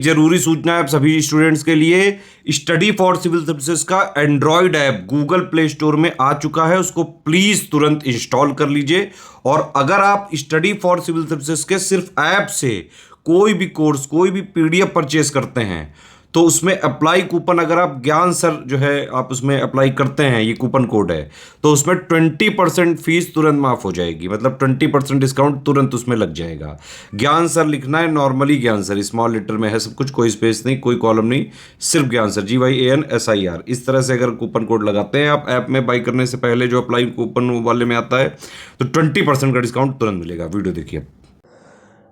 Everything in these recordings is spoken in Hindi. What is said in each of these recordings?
जरूरी सूचना है आप सभी स्टूडेंट्स के लिए। स्टडी फॉर सिविल सर्विसेज का Android app Google play store में आ चुका है, उसको प्लीज तुरंत इंस्टॉल कर लीजिए। और अगर आप स्टडी फॉर सिविल सर्विसेज के सिर्फ ऐप से कोई भी कोर्स, कोई भी पीडीएफ परचेस करते हैं तो उसमें अप्लाई कूपन, अगर आप ज्ञान सर जो है आप उसमें अप्लाई करते हैं, ये कूपन कोड है, तो उसमें 20% फीस तुरंत माफ हो जाएगी। मतलब 20% डिस्काउंट तुरंत उसमें लग जाएगा। ज्ञान सर लिखना है, नॉर्मली ज्ञान सर स्मॉल लेटर में है सब कुछ, कोई स्पेस नहीं, कोई कॉलम नहीं, सिर्फ ज्ञान सर, GYANSIR। इस तरह से अगर कूपन कोड लगाते हैं आप ऐप में बाई करने से पहले, जो अप्लाई कूपन वाले में आता है, तो 20% का डिस्काउंट तुरंत मिलेगा। वीडियो देखिए।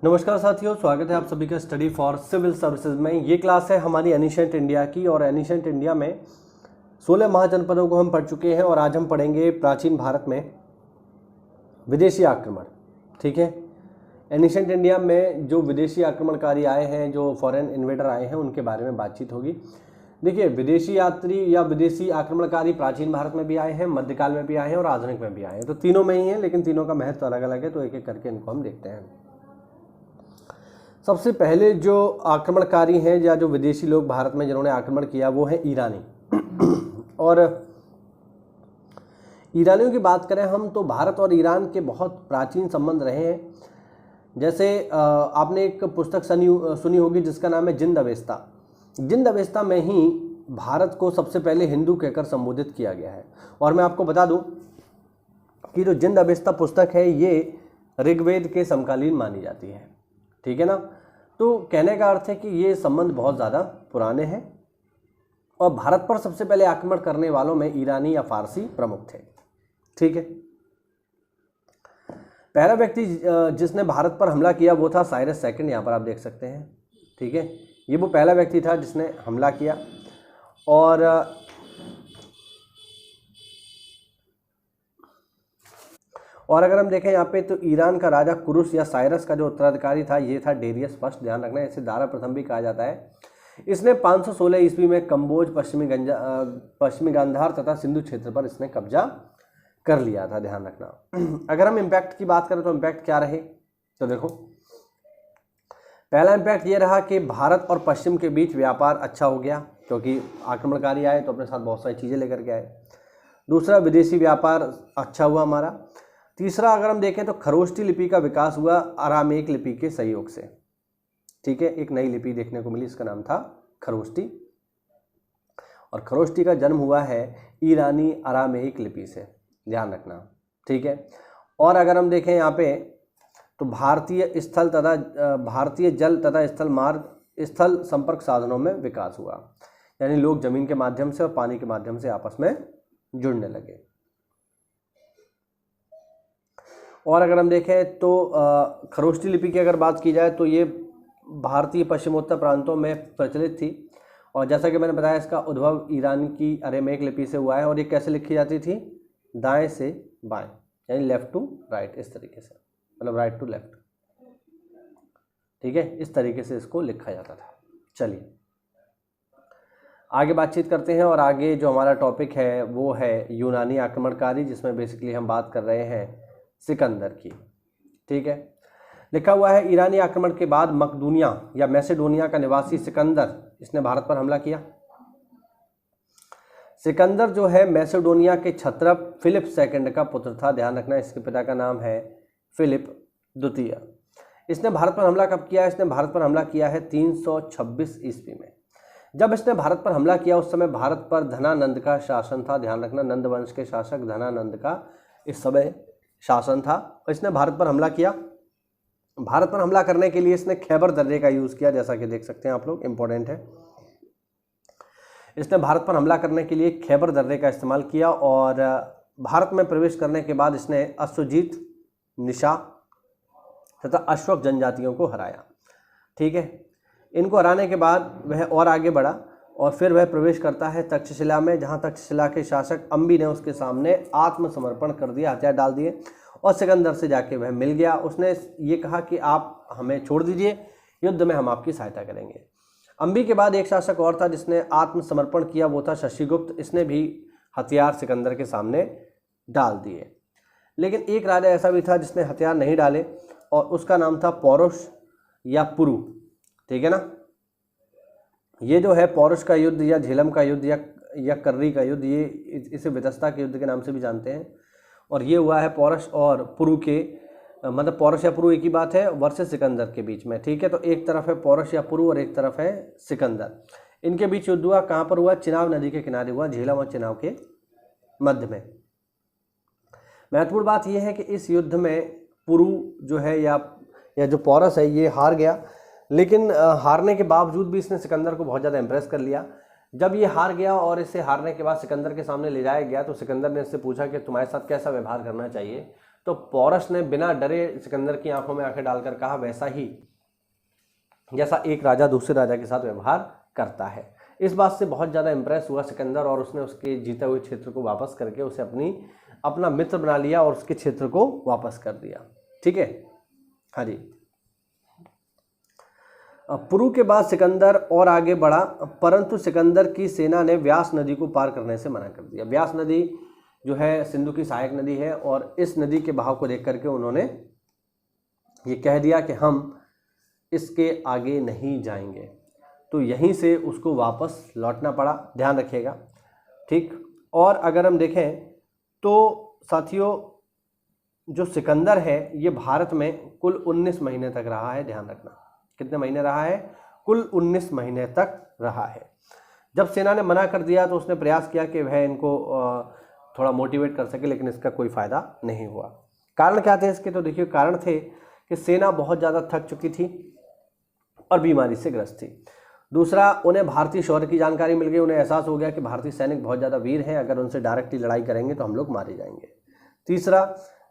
नमस्कार साथियों, स्वागत है आप सभी का स्टडी फॉर सिविल सर्विसेज में। ये क्लास है हमारी एनिशेंट इंडिया की, और एनिशेंट इंडिया में 16 महाजनपदों को हम पढ़ चुके हैं और आज हम पढ़ेंगे प्राचीन भारत में विदेशी आक्रमण। ठीक है, एनिशेंट इंडिया में जो विदेशी आक्रमणकारी आए हैं, जो फॉरेन इन्वेडर आए हैं, उनके बारे में बातचीत होगी। देखिए, विदेशी यात्री या विदेशी आक्रमणकारी प्राचीन भारत में भी आए हैं, मध्यकाल में भी आए हैं और आधुनिक में भी आए हैं। तो तीनों में ही हैं, लेकिन तीनों का महत्व अलग अलग है, तो एक एक करके इनको हम देखते हैं। सबसे पहले जो आक्रमणकारी हैं या जो विदेशी लोग भारत में जिन्होंने आक्रमण किया वो है ईरानी। और ईरानियों की बात करें हम तो भारत और ईरान के बहुत प्राचीन संबंध रहे हैं। जैसे आपने एक पुस्तक सुनी होगी जिसका नाम है जिंद अवेस्ता। जिंद अवेस्ता में ही भारत को सबसे पहले हिंदू कहकर संबोधित किया गया है। और मैं आपको बता दूं कि जो जिंद अवेस्ता पुस्तक है ये ऋग्वेद के समकालीन मानी जाती है। ठीक है ना। तो कहने का अर्थ है कि ये संबंध बहुत ज़्यादा पुराने हैं और भारत पर सबसे पहले आक्रमण करने वालों में ईरानी या फारसी प्रमुख थे। ठीक है, पहला व्यक्ति जिसने भारत पर हमला किया वो था साइरस सेकंड। यहाँ पर आप देख सकते हैं। ठीक है, ये वो पहला व्यक्ति था जिसने हमला किया। और अगर हम देखें यहाँ पे तो ईरान का राजा कुरुस या साइरस का जो उत्तराधिकारी था ये था डेरियस फर्स्ट। ध्यान रखना, इसे दारा प्रथम भी कहा जाता है। इसने 516 ईस्वी में कंबोज, पश्चिमी गांधार तथा सिंधु क्षेत्र पर इसने कब्जा कर लिया था। ध्यान रखना। अगर हम इम्पैक्ट की बात करें तो इम्पैक्ट क्या रहे, तो देखो, पहला इम्पैक्ट ये रहा कि भारत और पश्चिम के बीच व्यापार अच्छा हो गया, क्योंकि आक्रमणकारी आए तो अपने साथ बहुत सारी चीज़ें लेकर के आए। दूसरा, विदेशी व्यापार अच्छा हुआ हमारा। तीसरा, अगर हम देखें तो खरोष्टी लिपि का विकास हुआ अरामेक लिपि के सहयोग से। ठीक है, एक नई लिपि देखने को मिली, इसका नाम था खरोष्टी। और खरोष्टी का जन्म हुआ है ईरानी अरामेक लिपि से। ध्यान रखना। ठीक है, और अगर हम देखें यहाँ पे तो भारतीय जल तथा स्थल संपर्क साधनों में विकास हुआ, यानी लोग जमीन के माध्यम से और पानी के माध्यम से आपस में जुड़ने लगे। और अगर हम देखें तो खरोष्टी लिपि की अगर बात की जाए तो ये भारतीय पश्चिमोत्तर प्रांतों में प्रचलित थी। और जैसा कि मैंने बताया, इसका उद्भव ईरान की अरेमेक लिपि से हुआ है। और ये कैसे लिखी जाती थी, दाएं से बाएं, यानी लेफ्ट टू राइट, इस तरीके से, मतलब राइट टू लेफ्ट। ठीक है, इस तरीके से इसको लिखा जाता था। चलिए आगे बातचीत करते हैं। और आगे जो हमारा टॉपिक है वो है यूनानी आक्रमणकारी, जिसमें बेसिकली हम बात कर रहे हैं सिकंदर की। ठीक है, लिखा हुआ है ईरानी आक्रमण के बाद मकदूनिया या मैसेडोनिया का निवासी सिकंदर, इसने भारत पर हमला किया। सिकंदर जो है मैसेडोनिया के क्षत्रप फिलिप सेकंड का पुत्र था। ध्यान रखना, इसके पिता का नाम है फिलिप द्वितीय। इसने भारत पर हमला कब किया? इसने भारत पर हमला किया है 326 ईस्वी में। जब इसने भारत पर हमला किया उस समय भारत पर धनानंद का शासन था। ध्यान रखना, नंद वंश के शासक धनानंद का इस समय शासन था। इसने भारत पर हमला किया। भारत पर हमला करने के लिए इसने खैबर दर्रे का यूज़ किया, जैसा कि देख सकते हैं आप लोग, इंपॉर्टेंट है। इसने भारत पर हमला करने के लिए खैबर दर्रे का इस्तेमाल किया। और भारत में प्रवेश करने के बाद इसने अश्वजीत, निशा तथा अश्वक जनजातियों को हराया। ठीक है, इनको हराने के बाद वह और आगे बढ़ा और फिर वह प्रवेश करता है तक्षशिला में, जहाँ तक्षशिला के शासक अंबी ने उसके सामने आत्मसमर्पण कर दिया, हथियार डाल दिए और सिकंदर से जाके वह मिल गया। उसने ये कहा कि आप हमें छोड़ दीजिए, युद्ध में हम आपकी सहायता करेंगे। अंबी के बाद एक शासक और था जिसने आत्मसमर्पण किया, वो था शशिगुप्त। इसने भी हथियार सिकंदर के सामने डाल दिए। लेकिन एक राजा ऐसा भी था जिसने हथियार नहीं डाले और उसका नाम था पौरुष या पुरु। ठीक है ना। ये जो है पौरुष का युद्ध या झेलम का युद्ध या कर्री का युद्ध, ये इसे वितस्ता के युद्ध के नाम से भी जानते हैं। और ये हुआ है पौरुष और पुरु के, मतलब पौरुष या पुरु एक ही बात है, वर्सेस सिकंदर के बीच में। ठीक है, तो एक तरफ है पौरुष या पुरु और एक तरफ है सिकंदर। इनके बीच युद्ध हुआ, कहाँ पर हुआ? चिनाब नदी के किनारे हुआ, झेलम और चिनाब के मध्य में। महत्वपूर्ण बात यह है कि इस युद्ध में पुरु जो है या जो पौरुष है ये हार गया, लेकिन हारने के बावजूद भी इसने सिकंदर को बहुत ज़्यादा इम्प्रेस कर लिया। जब ये हार गया और इसे हारने के बाद सिकंदर के सामने ले जाया गया तो सिकंदर ने इससे पूछा कि तुम्हारे साथ कैसा व्यवहार करना चाहिए। तो पौरुष ने बिना डरे सिकंदर की आंखों में आंखें डालकर कहा, वैसा ही जैसा एक राजा दूसरे राजा के साथ व्यवहार करता है। इस बात से बहुत ज़्यादा इम्प्रेस हुआ सिकंदर और उसने उसके जीते हुए क्षेत्र को वापस करके उसे अपना मित्र बना लिया और उसके क्षेत्र को वापस कर दिया। ठीक है, हाँ जी। पुरु के बाद सिकंदर और आगे बढ़ा, परंतु सिकंदर की सेना ने व्यास नदी को पार करने से मना कर दिया। व्यास नदी जो है सिंधु की सहायक नदी है और इस नदी के बहाव को देख करके उन्होंने ये कह दिया कि हम इसके आगे नहीं जाएंगे। तो यहीं से उसको वापस लौटना पड़ा, ध्यान रखिएगा। ठीक, और अगर हम देखें तो साथियों जो सिकंदर है ये भारत में कुल 19 महीने तक रहा है। ध्यान रखना, कितने महीने रहा है? कुल 19 महीने तक रहा है। जब सेना ने मना कर दिया तो उसने प्रयास किया कि वह इनको थोड़ा मोटिवेट कर सके, लेकिन इसका कोई फ़ायदा नहीं हुआ। कारण क्या थे इसके? तो देखिए, कारण थे कि सेना बहुत ज़्यादा थक चुकी थी और बीमारी से ग्रस्त थी। दूसरा, उन्हें भारतीय शौर्य की जानकारी मिल गई। उन्हें एहसास हो गया कि भारतीय सैनिक बहुत ज़्यादा वीर हैं, अगर उनसे डायरेक्टली लड़ाई करेंगे तो हम लोग मारे जाएंगे। तीसरा,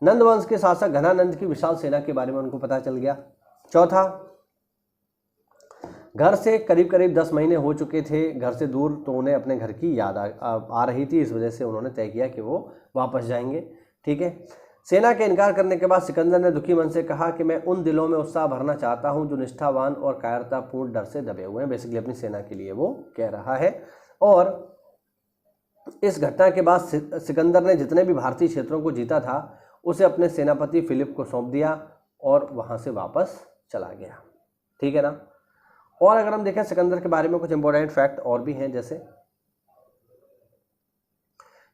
नंद वंश के शासक घनानंद की विशाल सेना के बारे में उनको पता चल गया। चौथा, घर से करीब करीब 10 महीने हो चुके थे घर से दूर, तो उन्हें अपने घर की याद आ रही थी। इस वजह से उन्होंने तय किया कि वो वापस जाएंगे। ठीक है, सेना के इनकार करने के बाद सिकंदर ने दुखी मन से कहा कि मैं उन दिलों में उत्साह भरना चाहता हूं जो निष्ठावान और कायरतापूर्ण डर से दबे हुए हैं। बेसिकली अपनी सेना के लिए वो कह रहा है। और इस घटना के बाद सिकंदर ने जितने भी भारतीय क्षेत्रों को जीता था उसे अपने सेनापति फिलिप को सौंप दिया और वहां से वापस चला गया। ठीक है ना। और अगर हम देखें सिकंदर के बारे में कुछ इंपॉर्टेंट फैक्ट और भी हैं, जैसे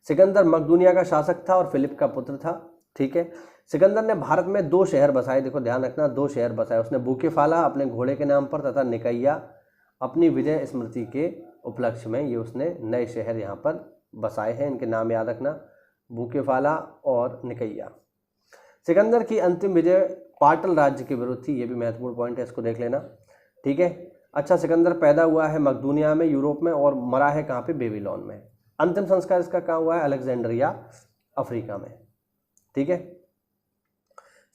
सिकंदर मकदूनिया का शासक था और फिलिप का पुत्र था। ठीक है, सिकंदर ने भारत में 2 शहर बसाए। देखो ध्यान रखना, 2 शहर बसाए उसने। बुकेफाला अपने घोड़े के नाम पर तथा निकैया अपनी विजय स्मृति के उपलक्ष्य में। ये उसने नए शहर यहाँ पर बसाए हैं, इनके नाम याद रखना, बुकेफाला और निकैया। सिकंदर की अंतिम विजय पाटल राज्य के विरुद्ध थी। ये भी महत्वपूर्ण पॉइंट है, इसको देख लेना। ठीक है, अच्छा, सिकंदर पैदा हुआ है मकदूनिया में, यूरोप में, और मरा है कहाँ पे? बेबीलोन में। अंतिम संस्कार इसका कहाँ हुआ है? अलेक्जेंड्रिया, अफ्रीका में। ठीक है,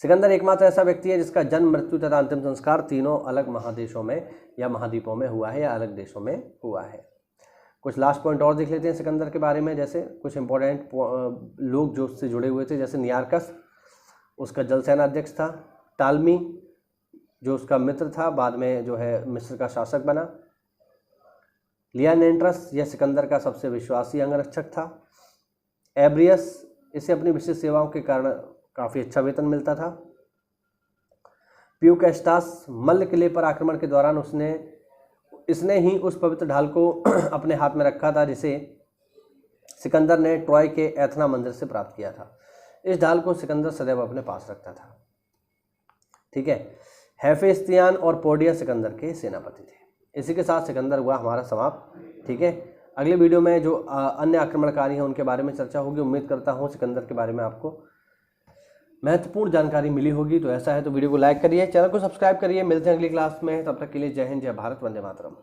सिकंदर एकमात्र ऐसा व्यक्ति है जिसका जन्म, मृत्यु तथा अंतिम संस्कार तीनों अलग महादेशों में या महाद्वीपों में हुआ है या अलग देशों में हुआ है। कुछ लास्ट पॉइंट और देख लेते हैं सिकंदर के बारे में, जैसे कुछ इंपॉर्टेंट लोग जो उससे जुड़े हुए थे, जैसे नियारकस उसका जल सेना अध्यक्ष था, टालमी जो उसका मित्र था, बाद में जो है मिस्र का शासक बना, लियानेंट्रस यह सिकंदर का सबसे विश्वासी अंगरक्षक था, एब्रियस इसे अपनी विशिष्ट सेवाओं के कारण काफ़ी अच्छा वेतन मिलता था, प्यूकेस्टास मल्ल किले पर आक्रमण के दौरान इसने ही उस पवित्र ढाल को अपने हाथ में रखा था जिसे सिकंदर ने ट्रॉय के एथना मंदिर से प्राप्त किया था। इस ढाल को सिकंदर सदैव अपने पास रखता था। ठीक है, हेफेस्तियान और पोडिया सिकंदर के सेनापति थे। इसी के साथ सिकंदर हुआ हमारा समाप्त। ठीक है, अगले वीडियो में जो अन्य आक्रमणकारी हैं उनके बारे में चर्चा होगी। उम्मीद करता हूँ सिकंदर के बारे में आपको महत्वपूर्ण जानकारी मिली होगी। तो ऐसा है तो वीडियो को लाइक करिए, चैनल को सब्सक्राइब करिए। मिलते हैं अगली क्लास में, तब तक के लिए जय हिंद, जय भारत, वंदे मातरम।